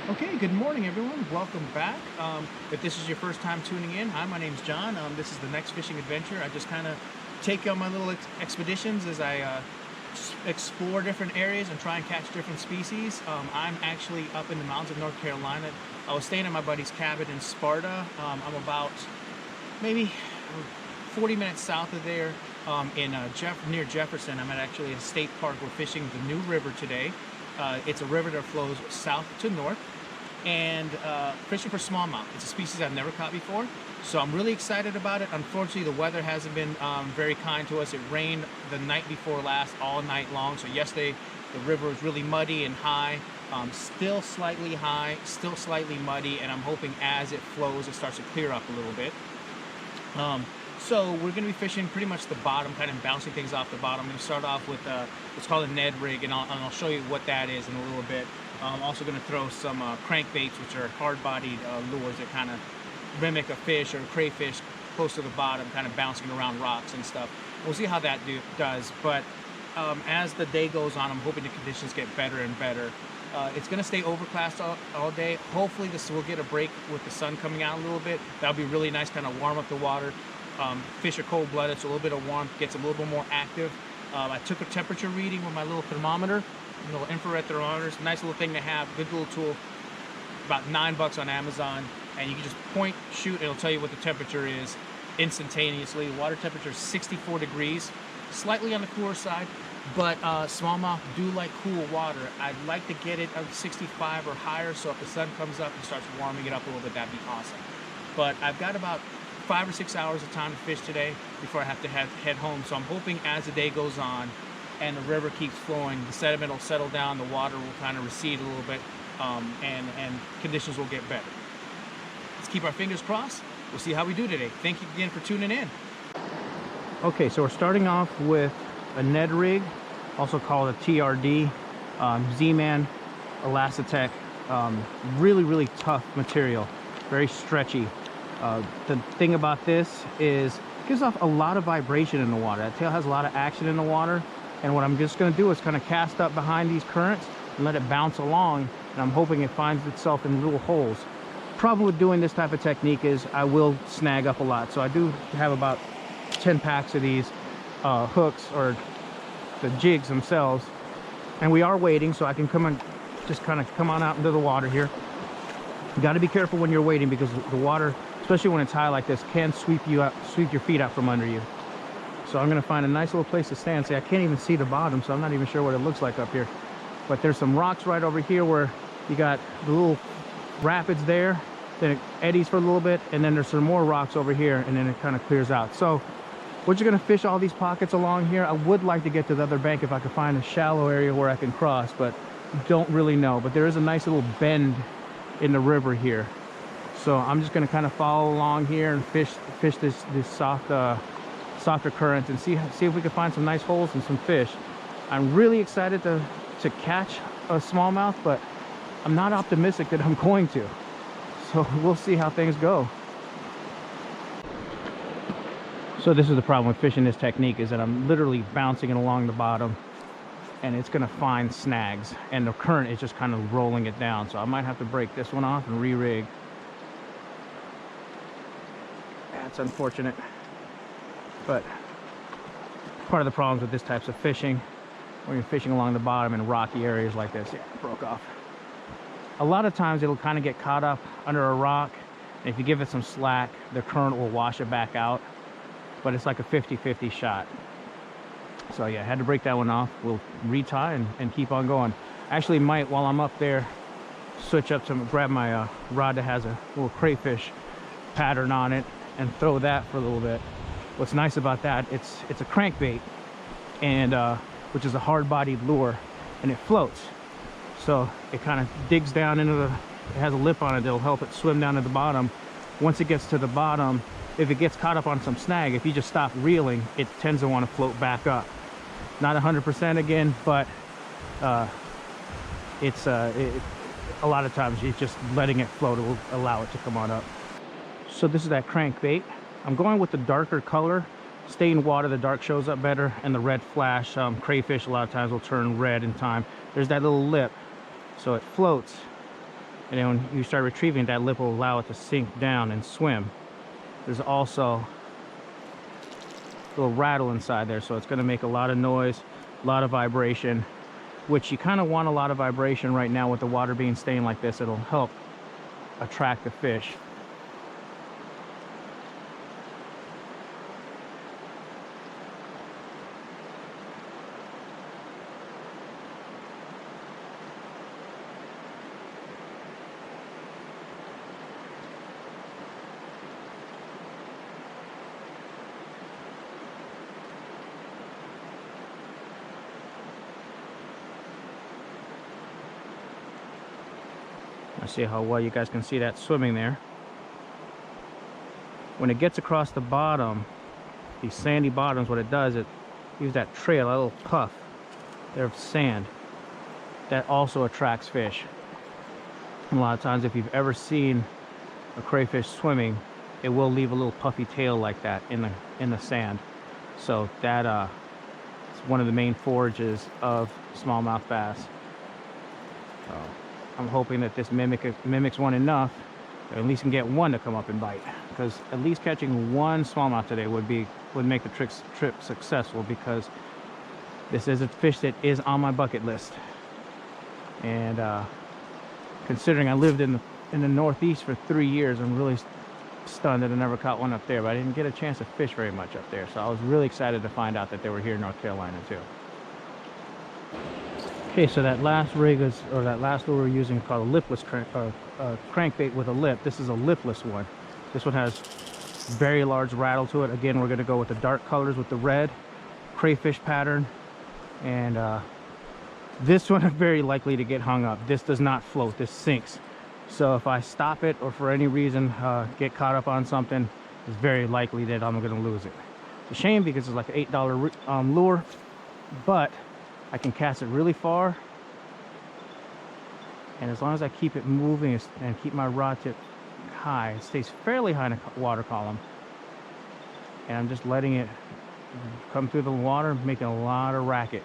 Okay, good morning, everyone. Welcome back. If this is your first time tuning in, hi, my name's John. This is the Next Fishing Adventure. I just kind of take on my little expeditions as I explore different areas and try and catch different species. I'm actually up in the mountains of North Carolina. I was staying at my buddy's cabin in Sparta. I'm about maybe 40 minutes south of there near Jefferson. I'm at actually a state park. We're fishing the New River today. It's a river that flows south to north and fishing for smallmouth. It's a species I've never caught before, so I'm really excited about it. Unfortunately, the weather hasn't been very kind to us. It rained the night before last all night long, so yesterday the river was really muddy and high. Still slightly high, still slightly muddy, and I'm hoping as it flows, it starts to clear up a little bit. So we're going to be fishing pretty much the bottom, kind of bouncing things off the bottom. I'm going to start off with what's called a Ned rig, and I'll show you what that is in a little bit. I'm also going to throw some crankbaits, which are hard-bodied lures that kind of mimic a fish or a crayfish close to the bottom, kind of bouncing around rocks and stuff. We'll see how that does, but as the day goes on, I'm hoping the conditions get better and better. It's going to stay overcast all day. Hopefully we'll get a break with the sun coming out a little bit. That'll be really nice, kind of warm up the water. Fish are cold-blooded, so a little bit of warmth gets them a little bit more active. I took a temperature reading with my little thermometer, a little infrared thermometer. Nice little thing to have, good little tool. About $9 on Amazon, and you can just point, shoot, and it'll tell you what the temperature is instantaneously. Water temperature is 64 degrees, slightly on the cooler side, but smallmouth do like cool water. I'd like to get it at 65 or higher, so if the sun comes up and starts warming it up a little bit, that'd be awesome. But I've got about 5 or 6 hours of time to fish today before I have to head home. So I'm hoping as the day goes on and the river keeps flowing, the sediment will settle down, the water will kind of recede a little bit, and conditions will get better. Let's keep our fingers crossed. We'll see how we do today. Thank you again for tuning in. Okay, so we're starting off with a Ned rig, also called a TRD, Z-Man Elastic. Really tough material, very stretchy. The thing about this is it gives off a lot of vibration in the water. That tail has a lot of action in the water, and what I'm just going to do is kind of cast up behind these currents and let it bounce along, and I'm hoping it finds itself in little holes. Problem with doing this type of technique is I will snag up a lot, so I do have about 10 packs of these hooks, or the jigs themselves, and we are waiting, so I can come and just kind of come on out into the water here. You got to be careful when you're waiting, because the water, especially when it's high like this, can sweep your feet out from under you. So I'm going to find a nice little place to stand. See, I can't even see the bottom, so I'm not even sure what it looks like up here. But there's some rocks right over here where you got the little rapids there, then it eddies for a little bit, and then there's some more rocks over here, and then it kind of clears out. So we're just going to fish all these pockets along here. I would like to get to the other bank if I could find a shallow area where I can cross, but don't really know. But there is a nice little bend in the river here, so I'm just going to kind of follow along here and fish this softer current and see if we can find some nice holes and some fish. I'm really excited to catch a smallmouth, but I'm not optimistic that I'm going to, so we'll see how things go. So this is the problem with fishing this technique, is that I'm literally bouncing it along the bottom, and it's gonna find snags, and the current is just kind of rolling it down. So I might have to break this one off and re-rig. That's unfortunate, but part of the problems with this types of fishing, when you're fishing along the bottom in rocky areas like this. Yeah, it broke off. A lot of times it'll kind of get caught up under a rock, and if you give it some slack, the current will wash it back out, but it's like a 50-50 shot. So yeah, I had to break that one off. We'll retie and keep on going. Actually might, while I'm up there, switch up to grab my rod that has a little crayfish pattern on it and throw that for a little bit. What's nice about that, it's a crankbait, and which is a hard-bodied lure, and it floats. So it kind of digs down into it has a lip on it that'll help it swim down to the bottom. Once it gets to the bottom, if it gets caught up on some snag, if you just stop reeling, it tends to want to float back up. Not 100% again, but a lot of times it's just letting it float will allow it to come on up. So this is that crankbait. I'm going with the darker color. Stay in water, the dark shows up better, and the red flash. Crayfish a lot of times will turn red in time. There's that little lip, so it floats. And then when you start retrieving, that lip will allow it to sink down and swim. There's also a little rattle inside there, so it's going to make a lot of noise, a lot of vibration, which you kind of want a lot of vibration right now with the water being stained like this. It'll help attract the fish. I see how well you guys can see that swimming there. When it gets across the bottom, these sandy bottoms, what it does, it use that trail, that little puff there of sand, that also attracts fish. And a lot of times, if you've ever seen a crayfish swimming, it will leave a little puffy tail like that in the sand. So that is one of the main forages of smallmouth bass. So I'm hoping that this mimics one enough, or at least can get one to come up and bite. Because at least catching one smallmouth today would make the trip successful, because this is a fish that is on my bucket list. And considering I lived in the Northeast for 3 years, I'm really stunned that I never caught one up there. But I didn't get a chance to fish very much up there, so I was really excited to find out that they were here in North Carolina too. Okay, so that last rig is, or that last lure we're using, called a lipless crankbait with a lip. This is a lipless one. This one has very large rattle to it. Again, we're going to go with the dark colors with the red crayfish pattern, and this one is very likely to get hung up. This does not float. This sinks. So if I stop it or for any reason get caught up on something, it's very likely that I'm going to lose it. It's a shame because it's like an $8 lure, but I can cast it really far, and as long as I keep it moving and keep my rod tip high, it stays fairly high in the water column, and I'm just letting it come through the water, making a lot of racket.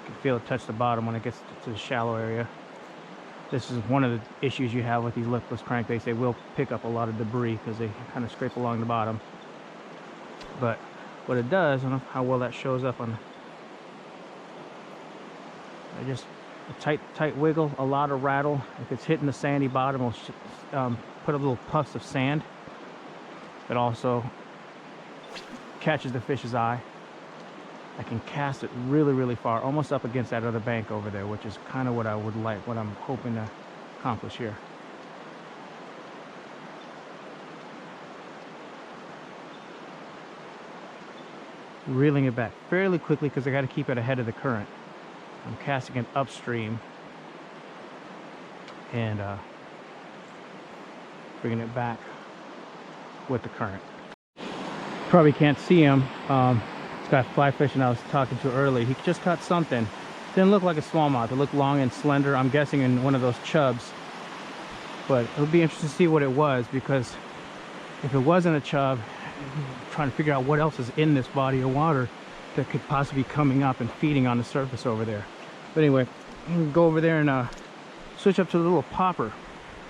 You can feel it touch the bottom when it gets to the shallow area. This is one of the issues you have with these lipless crankbaits. They will pick up a lot of debris because they kind of scrape along the bottom. But what it does, I don't know how well that shows up on. Just a tight wiggle, a lot of rattle. If it's hitting the sandy bottom, it'll put a little puffs of sand. It also catches the fish's eye. I can cast it really, really far, almost up against that other bank over there, which is kind of what I would like, what I'm hoping to accomplish here. Reeling it back fairly quickly because I got to keep it ahead of the current. I'm casting it upstream and bringing it back with the current. Probably can't see him. It's got fly fishing I was talking to earlier. He just caught something. Didn't look like a smallmouth. It looked long and slender. I'm guessing in one of those chubs. But it'll be interesting to see what it was, because if it wasn't a chub, I'm trying to figure out what else is in this body of water that could possibly be coming up and feeding on the surface over there. But anyway, I'm gonna go over there and switch up to the little popper.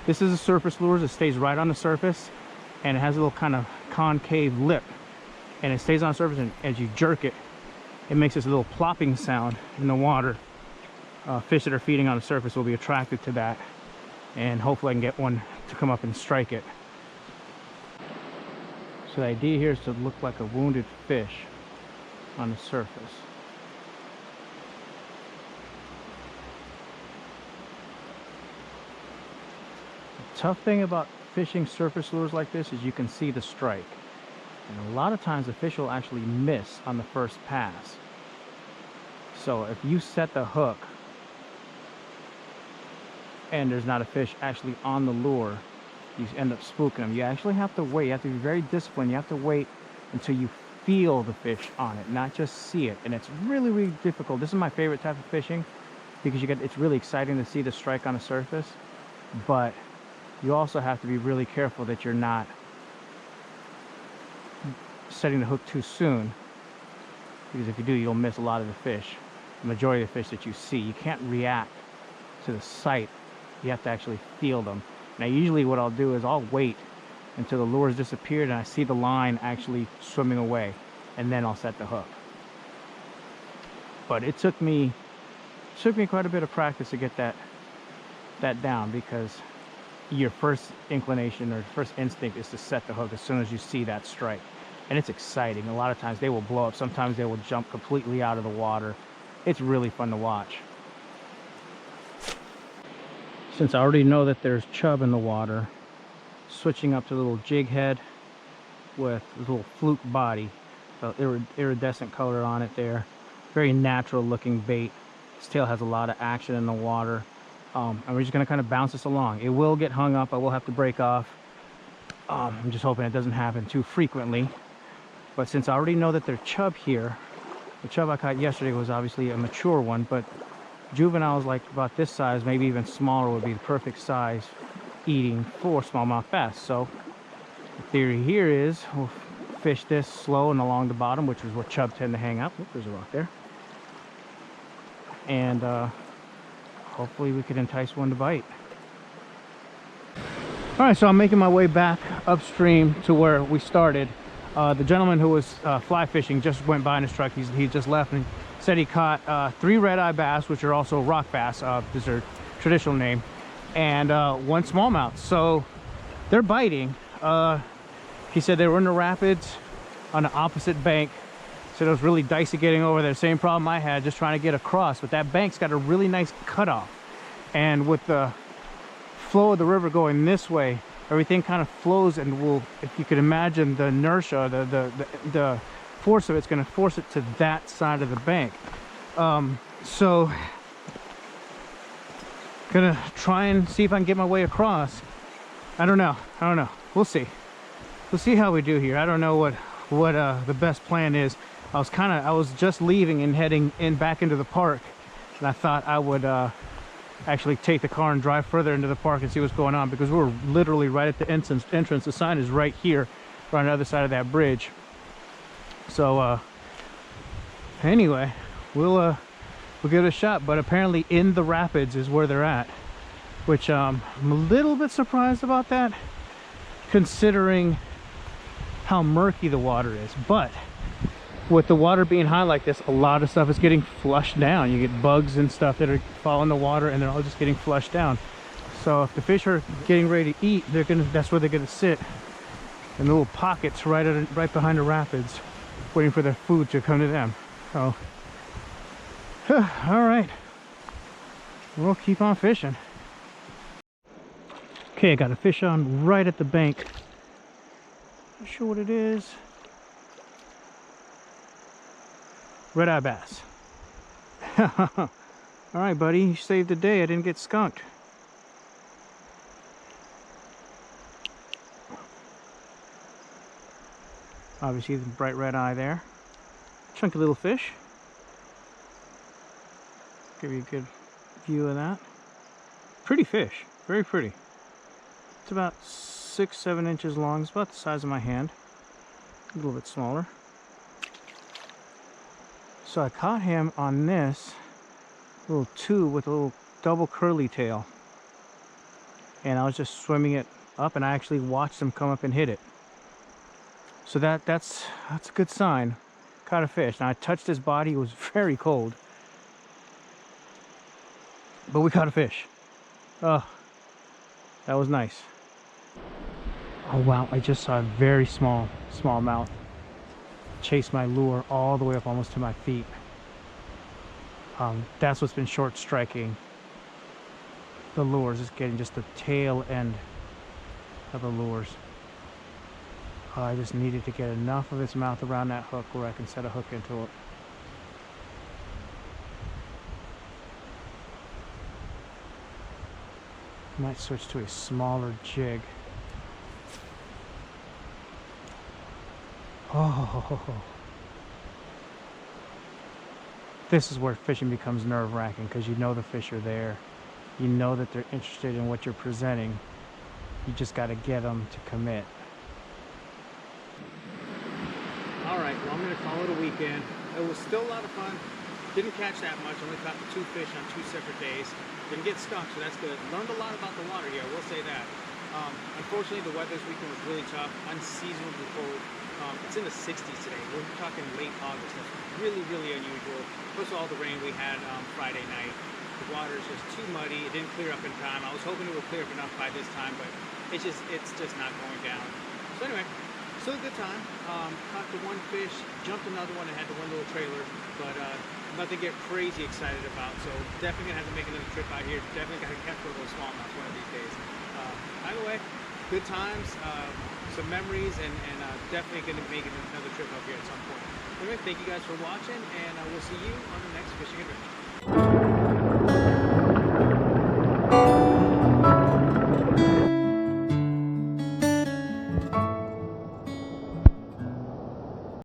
This is a surface lure that stays right on the surface, and it has a little kind of concave lip. And it stays on the surface, and as you jerk it, it makes this little plopping sound in the water. Fish that are feeding on the surface will be attracted to that, and hopefully I can get one to come up and strike it. So the idea here is to look like a wounded fish on the surface. The tough thing about fishing surface lures like this is you can see the strike. And a lot of times the fish will actually miss on the first pass. So if you set the hook and there's not a fish actually on the lure, you end up spooking them. You actually have to wait. You have to be very disciplined. You have to wait until you feel the fish on it, not just see it. And it's really, really difficult. This is my favorite type of fishing because it's really exciting to see the strike on the surface. But you also have to be really careful that you're not setting the hook too soon, because if you do, you'll miss a lot of the fish. The majority of the fish that you see, you can't react to the sight. You have to actually feel them. Now, usually what I'll do is I'll wait until the lure's disappeared and I see the line actually swimming away, and then I'll set the hook. But it took me quite a bit of practice to get that down, because your first inclination or first instinct is to set the hook as soon as you see that strike. And it's exciting. A lot of times they will blow up. Sometimes they will jump completely out of the water. It's really fun to watch. Since I already know that there's chub in the water, switching up to a little jig head with a little fluke body, iridescent color on it there. Very natural looking bait. This tail has a lot of action in the water. And we're just gonna kind of bounce this along. It will get hung up. I will have to break off. I'm just hoping it doesn't happen too frequently. But since I already know that there's chub here, the chub I caught yesterday was obviously a mature one, but juveniles like about this size, maybe even smaller, would be the perfect size eating for smallmouth bass. So the theory here is we'll fish this slow and along the bottom, which is where chub tend to hang out. Oop, there's a rock there. And hopefully we could entice one to bite. All right, so I'm making my way back upstream to where we started. The gentleman who was fly fishing just went by in his truck. He just left and said he caught 3 red-eye bass, which are also rock bass, is their traditional name, and 1 smallmouth. So they're biting. He said they were in the rapids on the opposite bank. Said it was really dicey getting over there. Same problem I had, just trying to get across. But that bank's got a really nice cutoff, and with the flow of the river going this way, everything kind of flows and will, if you could imagine the inertia, the force of it's going to force it to that side of the bank. So gonna try and see if I can get my way across. I don't know. We'll see how we do here. I don't know what the best plan is. I was just leaving and heading back into the park, and I thought I would actually take the car and drive further into the park and see what's going on, because we're literally right at the entrance. The sign is right here, right on the other side of that bridge. So anyway, we'll give it a shot. But apparently in the rapids is where they're at, which I'm a little bit surprised about that, considering how murky the water is. But with the water being high like this, a lot of stuff is getting flushed down. You get bugs and stuff that are fall in the water, and they're all just getting flushed down. So if the fish are getting ready to eat, that's where they're gonna sit, in little pockets right behind the rapids, waiting for their food to come to them. So all right, we'll keep on fishing. Okay, I got a fish on right at the bank. Not sure what it is. Red-eye bass. All right, buddy, you saved the day. I didn't get skunked. Obviously the bright red eye there. Chunky little fish. Give you a good view of that. Pretty fish, very pretty. It's about 6-7 inches long. It's about the size of my hand, a little bit smaller. So I caught him on this little tube with a little double curly tail, and I was just swimming it up, and I actually watched him come up and hit it. So that's a good sign. Caught a fish. Now I touched his body. It was very cold, but we caught a fish. Oh, that was nice. Oh wow, I just saw a very small mouth chase my lure all the way up almost to my feet. That's what's been short striking the lures, is getting just the tail end of the lures. I just needed to get enough of its mouth around that hook where I can set a hook into it. Might switch to a smaller jig. Oh, this is where fishing becomes nerve-wracking, because you know the fish are there. You know that they're interested in what you're presenting. You just got to get them to commit. All right, well, I'm going to call it a weekend. It was still a lot of fun. Didn't catch that much. Only caught 2 fish on 2 separate days. Didn't get stuck, so that's good. Learned a lot about the water here, I will say that. Unfortunately, the weather this weekend was really tough, unseasonably cold. It's in the 60s today. We're talking late August. That's really, really unusual. Plus all the rain we had Friday night. The water is just too muddy. It didn't clear up in time. I was hoping it would clear up enough by this time, but it's just not going down. So anyway, still a good time. Caught the 1 fish, jumped another one, and had the 1 little trailer, but nothing to get crazy excited about. So definitely gonna have to make another trip out here. Definitely gotta catch one of those smallmouth one of these days. Either way, good times, some memories, and definitely gonna make another trip up here at some point. Anyway, thank you guys for watching, and we'll see you on the next fishing adventure.